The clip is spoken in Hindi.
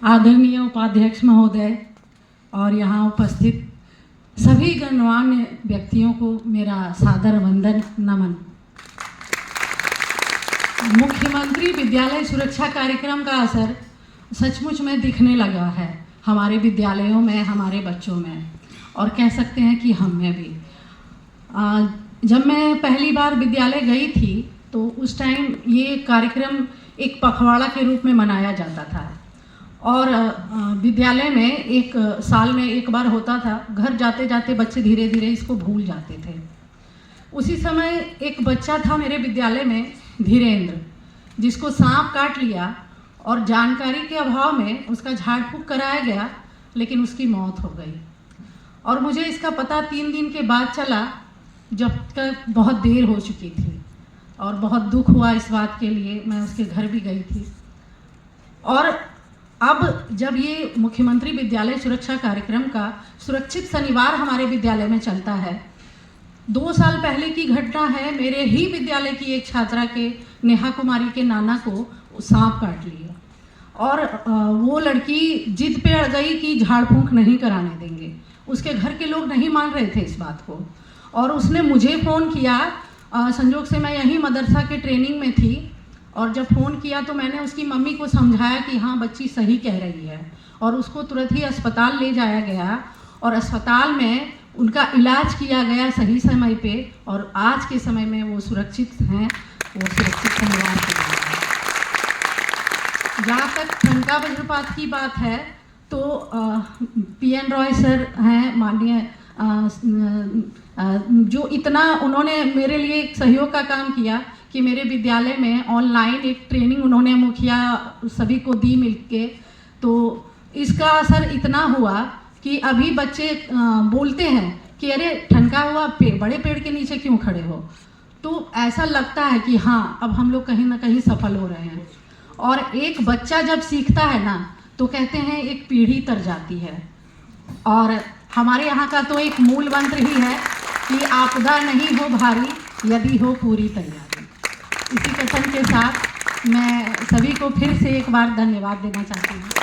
आदरणीय उपाध्यक्ष महोदय और यहाँ उपस्थित सभी गणमान्य व्यक्तियों को मेरा सादर वंदन नमन। मुख्यमंत्री विद्यालय सुरक्षा कार्यक्रम का असर सचमुच में दिखने लगा है हमारे विद्यालयों में, हमारे बच्चों में, और कह सकते हैं कि हम में भी। जब मैं पहली बार विद्यालय गई थी तो उस टाइम ये कार्यक्रम एक पखवाड़ा के रूप में मनाया जाता था और विद्यालय में एक साल में एक बार होता था। घर जाते जाते बच्चे धीरे धीरे इसको भूल जाते थे। उसी समय एक बच्चा था मेरे विद्यालय में, धीरेन्द्र, जिसको सांप काट लिया और जानकारी के अभाव में उसका झाड़ फूँक कराया गया, लेकिन उसकी मौत हो गई। और मुझे इसका पता 3 दिन के बाद चला, जब तक बहुत देर हो चुकी थी और बहुत दुख हुआ इस बात के लिए। मैं उसके घर भी गई थी। और अब जब ये मुख्यमंत्री विद्यालय सुरक्षा कार्यक्रम का सुरक्षित शनिवार हमारे विद्यालय में चलता है, 2 साल पहले की घटना है। मेरे ही विद्यालय की एक छात्रा के, नेहा कुमारी के नाना को सांप काट लिया और वो लड़की जिद पे अड़ गई कि झाड़ फूँक नहीं कराने देंगे। उसके घर के लोग नहीं मान रहे थे इस बात को और उसने मुझे फ़ोन किया। संजोग से मैं यहीं मदरसा के ट्रेनिंग में थी और जब फ़ोन किया तो मैंने उसकी मम्मी को समझाया कि हाँ, बच्ची सही कह रही है, और उसको तुरंत ही अस्पताल ले जाया गया और अस्पताल में उनका इलाज किया गया सही समय पे, और आज के समय में वो सुरक्षित हैं। वो सुरक्षित परिवार के लिए। जहाँ तक ठनका वज्रपात की बात है तो PN रॉय सर हैं माननीय, जो इतना उन्होंने मेरे लिए एक सहयोग का काम किया कि मेरे विद्यालय में ऑनलाइन एक ट्रेनिंग उन्होंने मुखिया सभी को दी मिलके। तो इसका असर इतना हुआ कि अभी बच्चे बोलते हैं कि अरे ठनका हुआ, बड़े पेड़ के नीचे क्यों खड़े हो। तो ऐसा लगता है कि हाँ, अब हम लोग कहीं ना कहीं सफल हो रहे हैं। और एक बच्चा जब सीखता है ना, तो कहते हैं एक पीढ़ी तर जाती है। और हमारे यहाँ का तो एक मूल मंत्र ही है कि आपदा नहीं हो भारी, यदि हो पूरी तैयारी। इसी कथन के साथ मैं सभी को फिर से एक बार धन्यवाद देना चाहती हूँ।